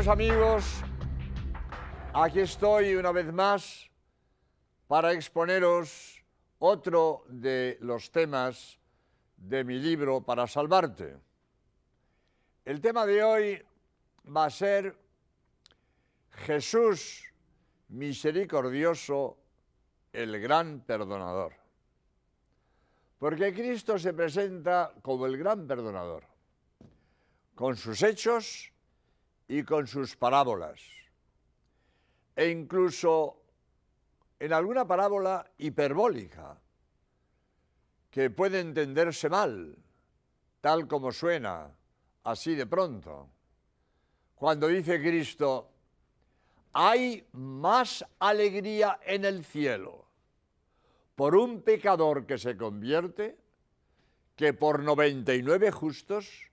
amigos, aquí estoy una vez más para exponeros otro de los temas de mi libro Para Salvarte. El tema de hoy va a ser Jesús misericordioso, el gran perdonador. Porque Cristo se presenta como el gran perdonador, con sus hechos y con sus parábolas, e incluso en alguna parábola hiperbólica, que puede entenderse mal, tal como suena, así de pronto. Cuando dice Cristo, hay más alegría en el cielo por un pecador que se convierte que por 99 justos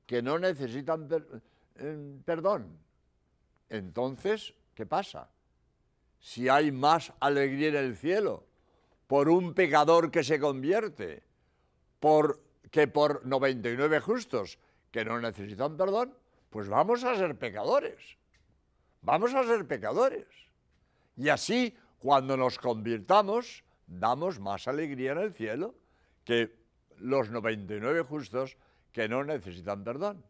que no necesitan perdón. Entonces, ¿qué pasa? Si hay más alegría en el cielo por un pecador que se convierte que por 99 justos que no necesitan perdón, pues vamos a ser pecadores. Vamos a ser pecadores. Y así, cuando nos convirtamos, damos más alegría en el cielo que los 99 justos que no necesitan perdón.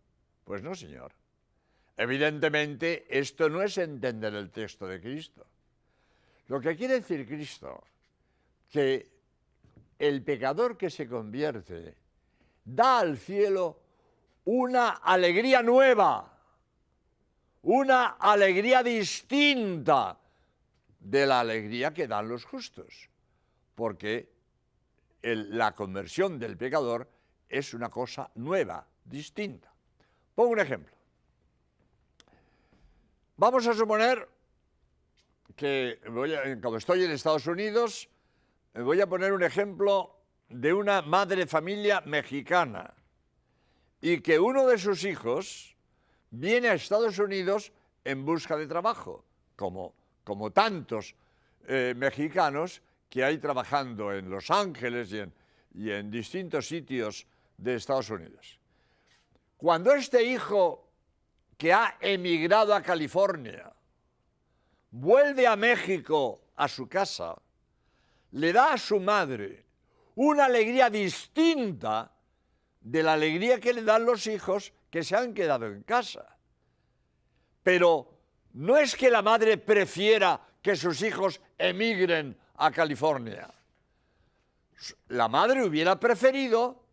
Pues no, señor. Evidentemente, esto no es entender el texto de Cristo. Lo que quiere decir Cristo, que el pecador que se convierte da al cielo una alegría nueva, una alegría distinta de la alegría que dan los justos, porque la conversión del pecador es una cosa nueva, distinta. Pongo un ejemplo. Vamos a suponer que, como estoy en Estados Unidos, voy a poner un ejemplo de una madre de familia mexicana y que uno de sus hijos viene a Estados Unidos en busca de trabajo, como tantos mexicanos que hay trabajando en Los Ángeles y en distintos sitios de Estados Unidos. Cuando este hijo que ha emigrado a California vuelve a México, a su casa, le da a su madre una alegría distinta de la alegría que le dan los hijos que se han quedado en casa. Pero no es que la madre prefiera que sus hijos emigren a California. La madre hubiera preferido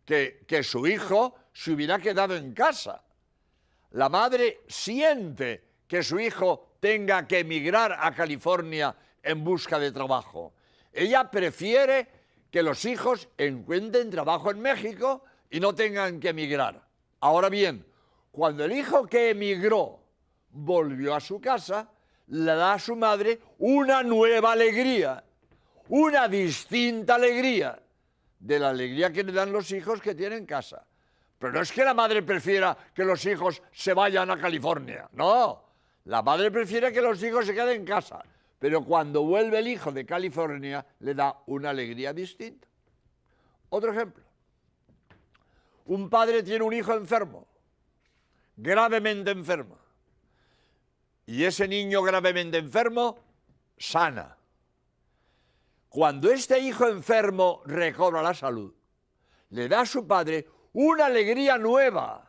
que su hijo se hubiera quedado en casa. La madre siente que su hijo tenga que emigrar a California en busca de trabajo. Ella prefiere que los hijos encuentren trabajo en México y no tengan que emigrar. Ahora bien, cuando el hijo que emigró volvió a su casa, le da a su madre una nueva alegría, una distinta alegría de la alegría que le dan los hijos que tienen casa. Pero no es que la madre prefiera que los hijos se vayan a California, no. La madre prefiere que los hijos se queden en casa, pero cuando vuelve el hijo de California le da una alegría distinta. Otro ejemplo. Un padre tiene un hijo enfermo, gravemente enfermo, y ese niño gravemente enfermo sana. Cuando este hijo enfermo recobra la salud, le da a su padre una alegría nueva,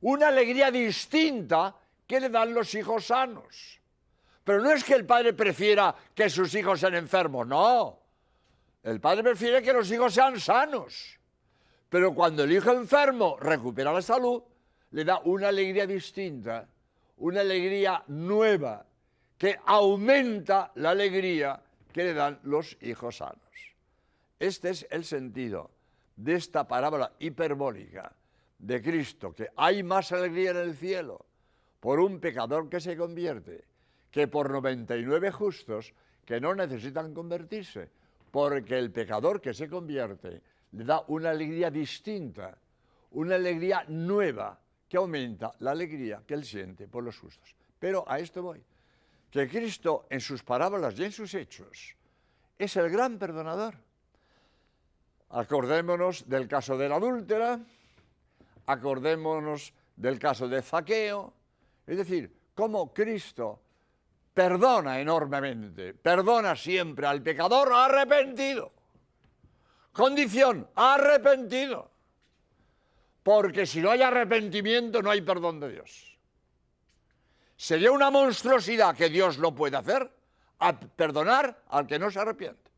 una alegría distinta que le dan los hijos sanos. Pero no es que el padre prefiera que sus hijos sean enfermos, no. El padre prefiere que los hijos sean sanos. Pero cuando el hijo enfermo recupera la salud, le da una alegría distinta, una alegría nueva, que aumenta la alegría que le dan los hijos sanos. Este es el sentido de esta parábola hiperbólica de Cristo, que hay más alegría en el cielo por un pecador que se convierte que por 99 justos que no necesitan convertirse, porque el pecador que se convierte le da una alegría distinta, una alegría nueva que aumenta la alegría que él siente por los justos. Pero a esto voy, que Cristo en sus parábolas y en sus hechos es el gran perdonador. Acordémonos del caso de la adúltera, acordémonos del caso de Zaqueo, es decir, cómo Cristo perdona enormemente, perdona siempre al pecador arrepentido. Condición, arrepentido. Porque si no hay arrepentimiento, no hay perdón de Dios. Sería una monstruosidad que Dios no puede hacer, a perdonar al que no se arrepiente.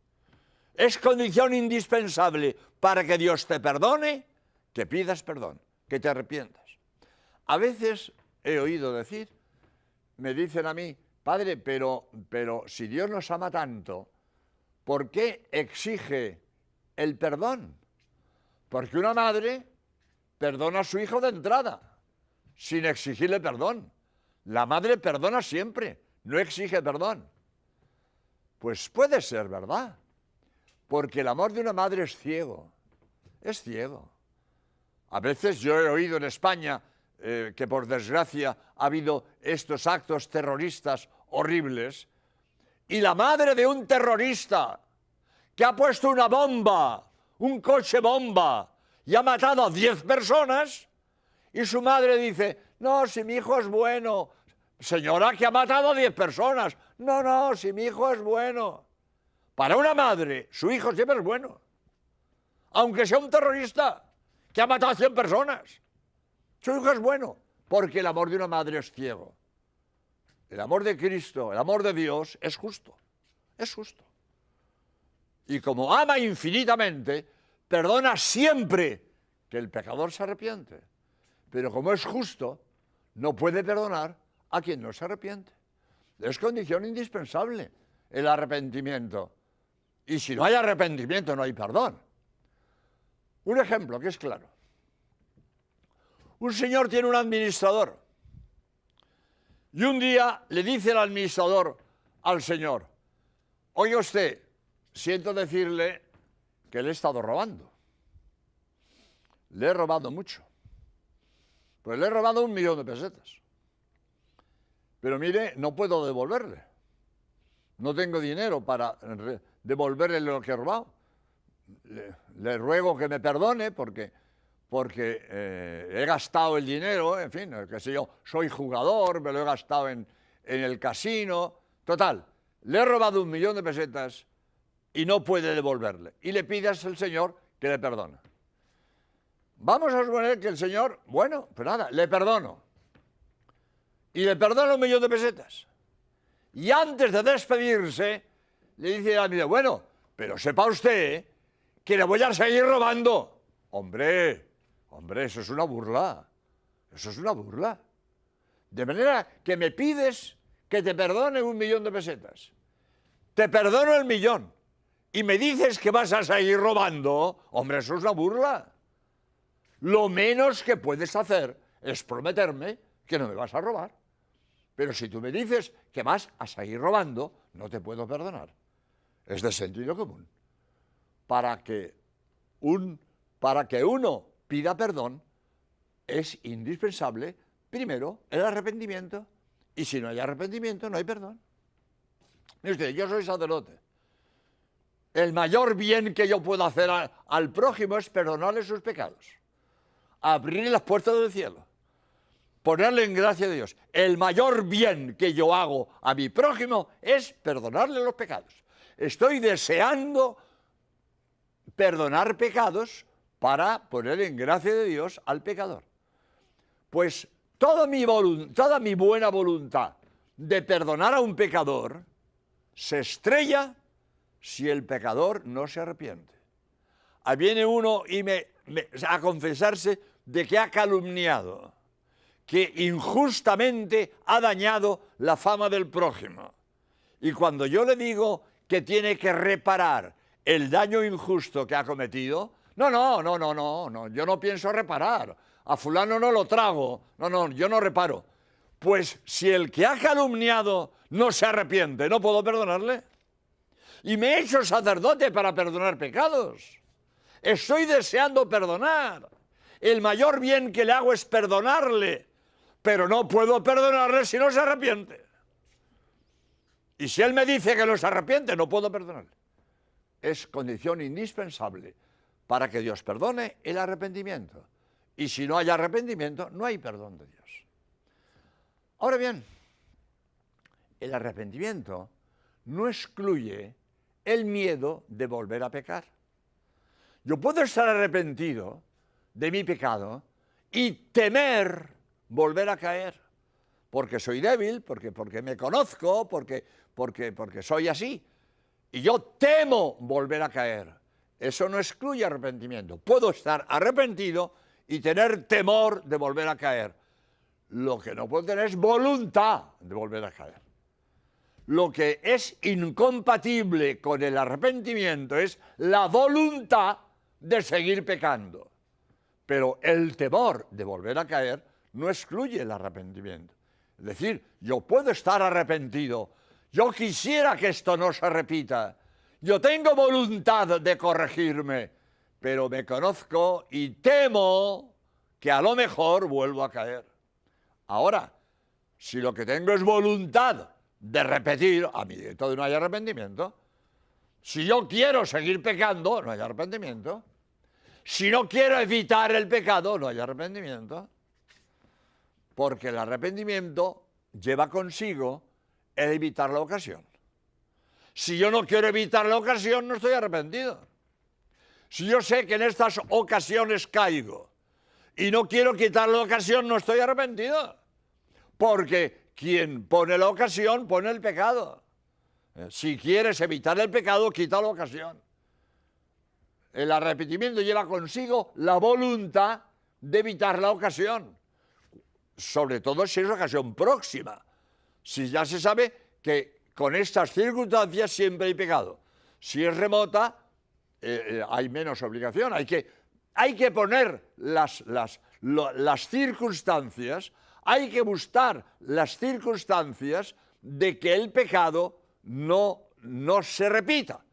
Es condición indispensable para que Dios te perdone, que pidas perdón, que te arrepientas. A veces he oído decir, me dicen a mí, padre, pero si Dios nos ama tanto, ¿por qué exige el perdón? Porque una madre perdona a su hijo de entrada, sin exigirle perdón. La madre perdona siempre, no exige perdón. Pues puede ser verdad, porque el amor de una madre es ciego, es ciego. A veces yo he oído en España que por desgracia ha habido estos actos terroristas horribles, y la madre de un terrorista que ha puesto una bomba, un coche bomba, y ha matado a 10 personas, y su madre dice, no, si mi hijo es bueno. Señora, que ha matado a 10 personas. No, si mi hijo es bueno. Para una madre, su hijo siempre es bueno. Aunque sea un terrorista que ha matado a 100 personas. Su hijo es bueno, porque el amor de una madre es ciego. El amor de Cristo, el amor de Dios es justo. Es justo. Y como ama infinitamente, perdona siempre que el pecador se arrepiente. Pero como es justo, no puede perdonar a quien no se arrepiente. Es condición indispensable el arrepentimiento. Y si no hay arrepentimiento, no hay perdón. Un ejemplo que es claro. Un señor tiene un administrador. Y un día le dice el administrador al señor, oiga usted, siento decirle que le he estado robando. Le he robado mucho. Pues le he robado 1.000.000 de pesetas. Pero mire, no puedo devolverle. No tengo dinero para devolverle lo que he robado. Le ruego que me perdone porque he gastado el dinero, en fin, qué sé yo, soy jugador, me lo he gastado en el casino. Total, le he robado 1.000.000 de pesetas y no puede devolverle. Y le pidas al señor que le perdone. Vamos a suponer que el señor, bueno, pues nada, le perdono. Y le perdono 1.000.000 de pesetas. Y antes de despedirse, le dice al amigo, bueno, pero sepa usted que le voy a seguir robando. Hombre, eso es una burla. Eso es una burla. De manera que me pides que te perdone 1.000.000 de pesetas. Te perdono el 1.000.000. Y me dices que vas a seguir robando. Hombre, eso es una burla. Lo menos que puedes hacer es prometerme que no me vas a robar. Pero si tú me dices que vas a seguir robando, no te puedo perdonar. Es de sentido común. Para que uno pida perdón, es indispensable, primero, el arrepentimiento. Y si no hay arrepentimiento, no hay perdón. Mire usted, yo soy sacerdote. El mayor bien que yo puedo hacer al prójimo es perdonarle sus pecados. Abrirle las puertas del cielo. Ponerle en gracia de Dios. El mayor bien que yo hago a mi prójimo es perdonarle los pecados. Estoy deseando perdonar pecados para poner en gracia de Dios al pecador. Pues toda mi buena voluntad de perdonar a un pecador se estrella si el pecador no se arrepiente. Ahí viene uno y a confesarse de que ha calumniado, que injustamente ha dañado la fama del prójimo. Y cuando yo le digo que tiene que reparar el daño injusto que ha cometido, no, yo no pienso reparar. A fulano no lo trago, yo no reparo. Pues si el que ha calumniado no se arrepiente, no puedo perdonarle. Y me he hecho sacerdote para perdonar pecados. Estoy deseando perdonar. El mayor bien que le hago es perdonarle, pero no puedo perdonarle si no se arrepiente. Y si él me dice que no se arrepiente, no puedo perdonarle. Es condición indispensable para que Dios perdone el arrepentimiento. Y si no hay arrepentimiento, no hay perdón de Dios. Ahora bien, el arrepentimiento no excluye el miedo de volver a pecar. Yo puedo estar arrepentido de mi pecado y temer volver a caer, porque soy débil, porque me conozco, porque soy así. Y yo temo volver a caer. Eso no excluye arrepentimiento. Puedo estar arrepentido y tener temor de volver a caer. Lo que no puedo tener es voluntad de volver a caer. Lo que es incompatible con el arrepentimiento es la voluntad de seguir pecando. Pero el temor de volver a caer no excluye el arrepentimiento. Es decir, yo puedo estar arrepentido, yo quisiera que esto no se repita, yo tengo voluntad de corregirme, pero me conozco y temo que a lo mejor vuelvo a caer. Ahora, si lo que tengo es voluntad de repetir, a mí de todo no hay arrepentimiento. Si yo quiero seguir pecando, no hay arrepentimiento. Si no quiero evitar el pecado, no hay arrepentimiento. Porque el arrepentimiento lleva consigo el evitar la ocasión. Si yo no quiero evitar la ocasión, no estoy arrepentido. Si yo sé que en estas ocasiones caigo y no quiero quitar la ocasión, no estoy arrepentido. Porque quien pone la ocasión, pone el pecado. Si quieres evitar el pecado, quita la ocasión. El arrepentimiento lleva consigo la voluntad de evitar la ocasión. Sobre todo si es una ocasión próxima. Si ya se sabe que con estas circunstancias siempre hay pecado. Si es remota, hay menos obligación. Hay que poner las circunstancias, hay que buscar las circunstancias de que el pecado no se repita.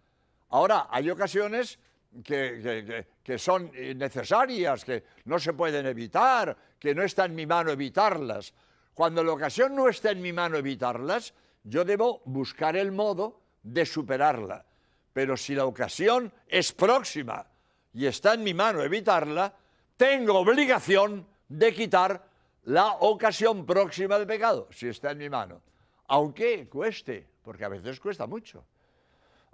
Ahora, hay ocasiones que son necesarias, que no se pueden evitar, que no está en mi mano evitarlas. Cuando la ocasión no está en mi mano evitarlas, yo debo buscar el modo de superarla. Pero si la ocasión es próxima y está en mi mano evitarla, tengo obligación de quitar la ocasión próxima del pecado, si está en mi mano. Aunque cueste, porque a veces cuesta mucho.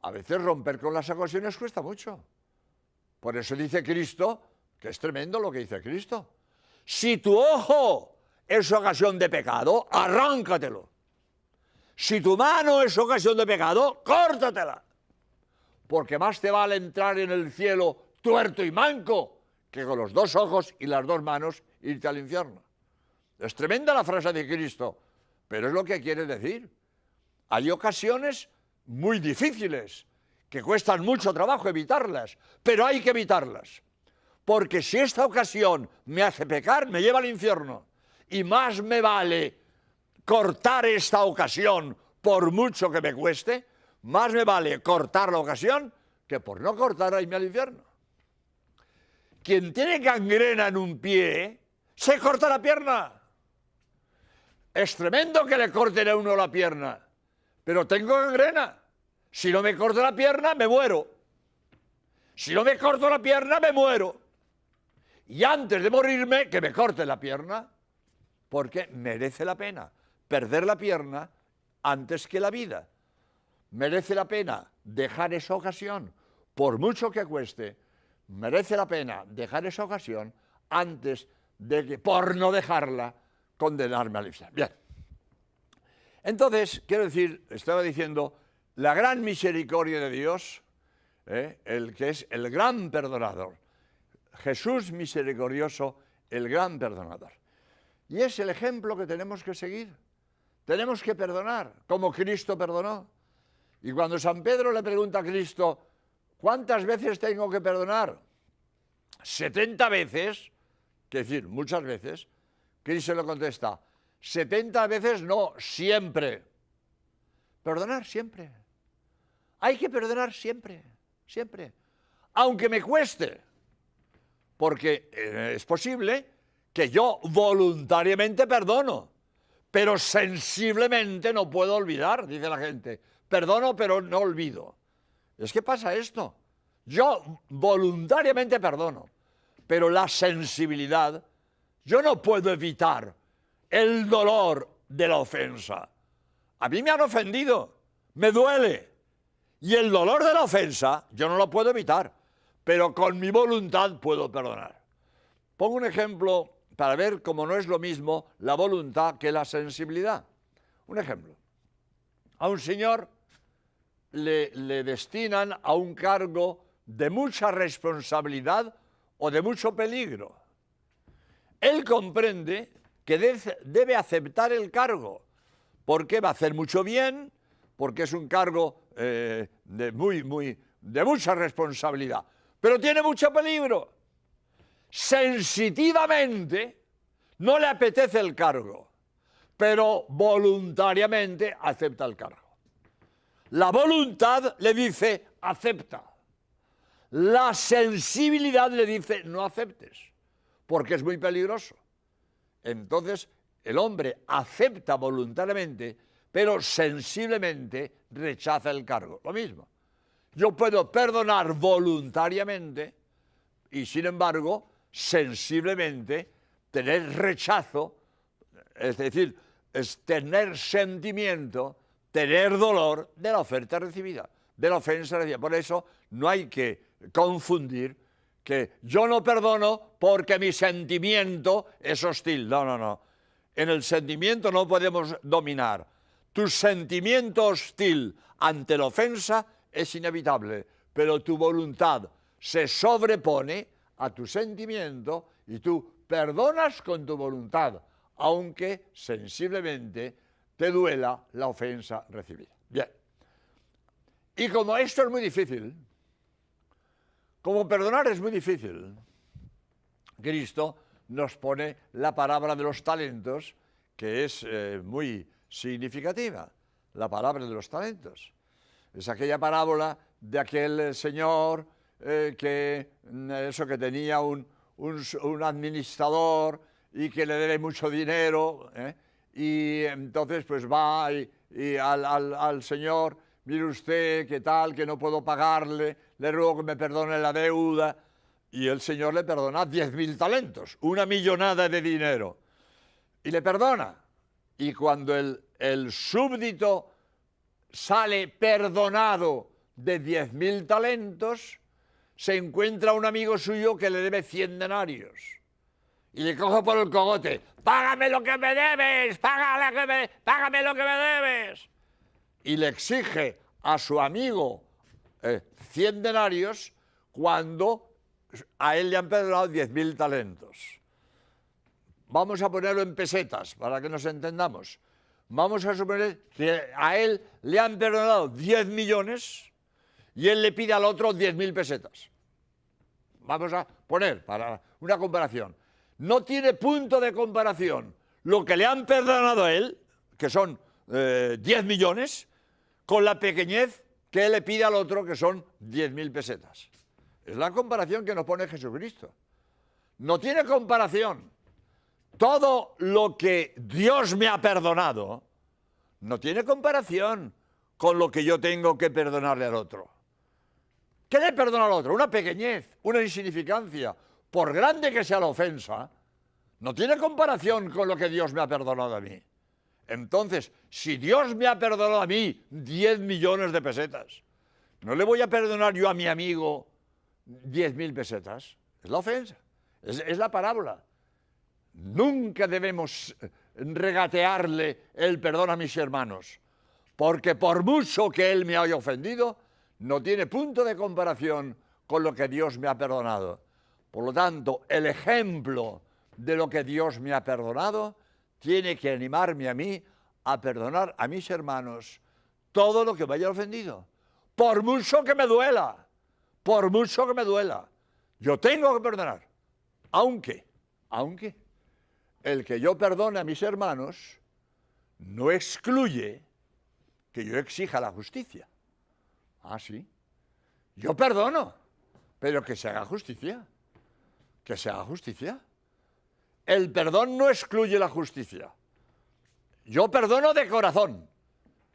A veces romper con las ocasiones cuesta mucho. Por eso dice Cristo, que es tremendo lo que dice Cristo. Si tu ojo es ocasión de pecado, arráncatelo. Si tu mano es ocasión de pecado, córtatela. Porque más te vale entrar en el cielo tuerto y manco que con los dos ojos y las dos manos irte al infierno. Es tremenda la frase de Cristo, pero es lo que quiere decir. Hay ocasiones muy difíciles, que cuestan mucho trabajo evitarlas, pero hay que evitarlas. Porque si esta ocasión me hace pecar, me lleva al infierno. Y más me vale cortar esta ocasión, por mucho que me cueste, más me vale cortar la ocasión que por no cortar irme al infierno. Quien tiene gangrena en un pie, se corta la pierna. Es tremendo que le corten a uno la pierna, pero tengo gangrena. Si no me corto la pierna, me muero. Si no me corto la pierna, me muero. Y antes de morirme, que me corte la pierna, porque merece la pena perder la pierna antes que la vida. Merece la pena dejar esa ocasión, por mucho que cueste, merece la pena dejar esa ocasión antes de que, por no dejarla, condenarme al infierno. Bien. Entonces, quiero decir, estaba diciendo, la gran misericordia de Dios, el que es el gran perdonador. Jesús misericordioso, el gran perdonador. Y es el ejemplo que tenemos que seguir. Tenemos que perdonar, como Cristo perdonó. Y cuando San Pedro le pregunta a Cristo, ¿cuántas veces tengo que perdonar? 70 veces, que decir, muchas veces. Cristo le contesta, 70 veces no, siempre. Perdonar siempre. Hay que perdonar siempre, siempre. Aunque me cueste. Porque es posible que yo voluntariamente perdono, pero sensiblemente no puedo olvidar, dice la gente. Perdono, pero no olvido. Es que pasa esto. Yo voluntariamente perdono, pero la sensibilidad, yo no puedo evitar el dolor de la ofensa. A mí me han ofendido, me duele. Y el dolor de la ofensa yo no lo puedo evitar, pero con mi voluntad puedo perdonar. Pongo un ejemplo para ver cómo no es lo mismo la voluntad que la sensibilidad. Un ejemplo. A un señor le destinan a un cargo de mucha responsabilidad o de mucho peligro. Él comprende que debe aceptar el cargo, porque va a hacer mucho bien, porque es un cargo de mucha responsabilidad, pero tiene mucho peligro. Sensitivamente no le apetece el cargo, pero voluntariamente acepta el cargo. La voluntad le dice, acepta. La sensibilidad le dice, no aceptes, porque es muy peligroso. Entonces, el hombre acepta voluntariamente, pero sensiblemente rechaza el cargo. Lo mismo. Yo puedo perdonar voluntariamente y, sin embargo, sensiblemente tener rechazo, es decir, es tener sentimiento, tener dolor de la oferta recibida, de la ofensa recibida. Por eso no hay que confundir que yo no perdono porque mi sentimiento es hostil. No, no, no. En el sentimiento no podemos dominar. Tu sentimiento hostil ante la ofensa es inevitable, pero tu voluntad se sobrepone a tu sentimiento y tú perdonas con tu voluntad, aunque sensiblemente te duela la ofensa recibida. Bien. Y como esto es muy difícil, como perdonar es muy difícil, Cristo nos pone la parábola de los talentos, que es muy significativa, la palabra de los talentos. Es aquella parábola de aquel señor que tenía un administrador y que le debe mucho dinero, y entonces pues va y al señor, mire usted, qué tal, que no puedo pagarle, le ruego que me perdone la deuda, y el señor le perdona 10.000 talentos, una millonada de dinero, y le perdona. Y cuando el súbdito sale perdonado de 10.000 talentos, se encuentra un amigo suyo que le debe 100 denarios. Y le coge por el cogote, ¡págame lo que me debes! ¡Págame lo que me debes! Y le exige a su amigo 100 denarios cuando a él le han perdonado 10.000 talentos. Vamos a ponerlo en pesetas para que nos entendamos. Vamos a suponer que a él le han perdonado 10 millones y él le pide al otro 10.000 pesetas. Vamos a poner para una comparación. No tiene punto de comparación lo que le han perdonado a él, que son 10 millones, con la pequeñez que él le pide al otro, que son 10.000 pesetas. Es la comparación que nos pone Jesucristo. No tiene comparación. Todo lo que Dios me ha perdonado no tiene comparación con lo que yo tengo que perdonarle al otro. ¿Qué le perdono al otro? Una pequeñez, una insignificancia. Por grande que sea la ofensa, no tiene comparación con lo que Dios me ha perdonado a mí. Entonces, si Dios me ha perdonado a mí 10 millones de pesetas, ¿no le voy a perdonar yo a mi amigo 10.000 pesetas? Es la ofensa, es la parábola. Nunca debemos regatearle el perdón a mis hermanos, porque por mucho que él me haya ofendido, no tiene punto de comparación con lo que Dios me ha perdonado. Por lo tanto, el ejemplo de lo que Dios me ha perdonado tiene que animarme a mí a perdonar a mis hermanos todo lo que me haya ofendido, por mucho que me duela, por mucho que me duela. Yo tengo que perdonar, aunque el que yo perdone a mis hermanos no excluye que yo exija la justicia. Ah, sí. Yo perdono, pero que se haga justicia. Que se haga justicia. El perdón no excluye la justicia. Yo perdono de corazón,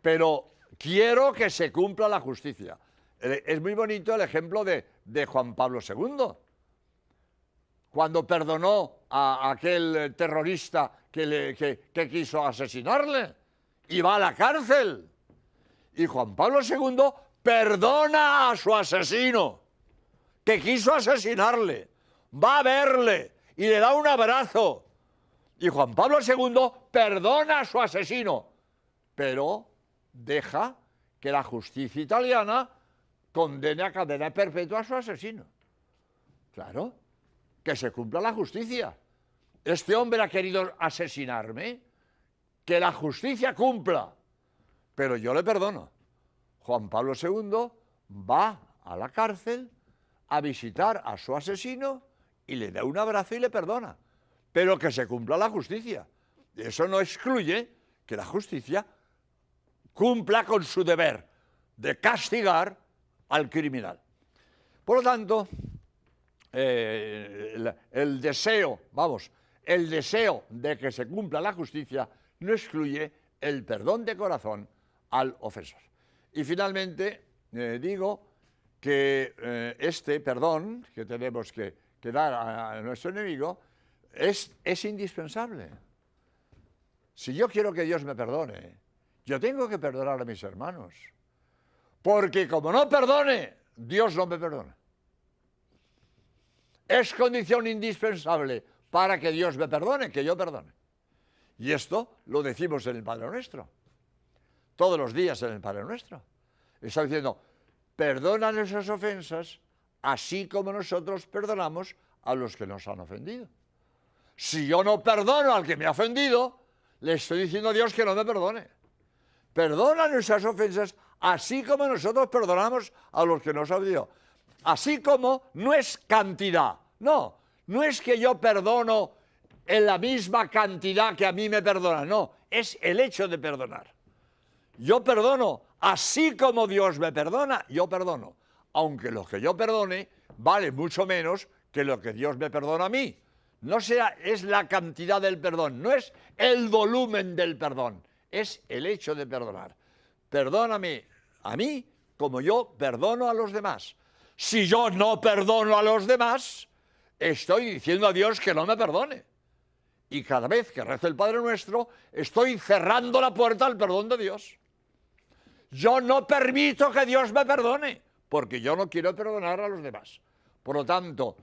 pero quiero que se cumpla la justicia. Es muy bonito el ejemplo de Juan Pablo II. Cuando perdonó a aquel terrorista que quiso asesinarle y va a la cárcel. Y Juan Pablo II perdona a su asesino, que quiso asesinarle, va a verle y le da un abrazo. Y Juan Pablo II perdona a su asesino, pero deja que la justicia italiana condene a cadena perpetua a su asesino. Claro, que se cumpla la justicia. Este hombre ha querido asesinarme, que la justicia cumpla, pero yo le perdono. Juan Pablo II va a la cárcel a visitar a su asesino y le da un abrazo y le perdona, pero que se cumpla la justicia. Eso no excluye que la justicia cumpla con su deber de castigar al criminal. Por lo tanto, el deseo de que se cumpla la justicia no excluye el perdón de corazón al ofensor. Y finalmente digo que este perdón que tenemos que dar a nuestro enemigo es indispensable. Si yo quiero que Dios me perdone, yo tengo que perdonar a mis hermanos, porque como no perdone, Dios no me perdona. Es condición indispensable para que Dios me perdone, que yo perdone. Y esto lo decimos en el Padre Nuestro, todos los días en el Padre Nuestro. Está diciendo, perdona nuestras ofensas, así como nosotros perdonamos a los que nos han ofendido. Si yo no perdono al que me ha ofendido, le estoy diciendo a Dios que no me perdone. Perdona nuestras ofensas, así como nosotros perdonamos a los que nos han ofendido. Así como no es cantidad, no es que yo perdono en la misma cantidad que a mí me perdonan, no, es el hecho de perdonar. Yo perdono, así como Dios me perdona, yo perdono, aunque lo que yo perdone vale mucho menos que lo que Dios me perdona a mí. No es la cantidad del perdón, no es el volumen del perdón, es el hecho de perdonar. Perdóname a mí como yo perdono a los demás. Si yo no perdono a los demás, estoy diciendo a Dios que no me perdone. Y cada vez que rezo el Padre Nuestro, estoy cerrando la puerta al perdón de Dios. Yo no permito que Dios me perdone, porque yo no quiero perdonar a los demás. Por lo tanto,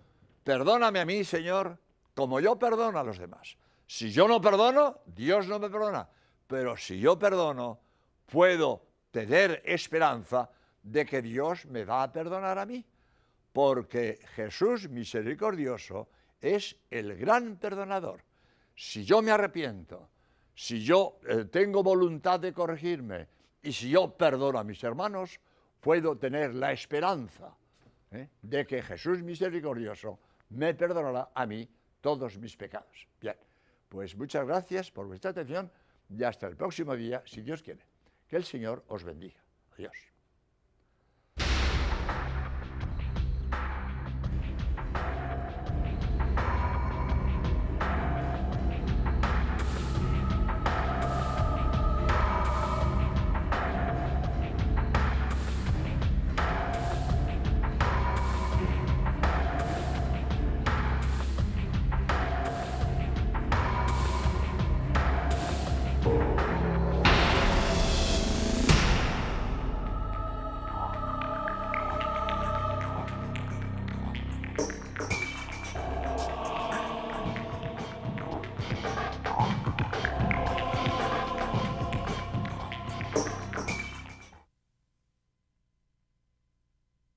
perdóname a mí, Señor, como yo perdono a los demás. Si yo no perdono, Dios no me perdona. Pero si yo perdono, puedo tener esperanza de que Dios me va a perdonar a mí. Porque Jesús misericordioso es el gran perdonador. Si yo me arrepiento, si yo tengo voluntad de corregirme y si yo perdono a mis hermanos, puedo tener la esperanza de que Jesús misericordioso me perdonará a mí todos mis pecados. Bien, pues muchas gracias por vuestra atención y hasta el próximo día, si Dios quiere. Que el Señor os bendiga. Adiós.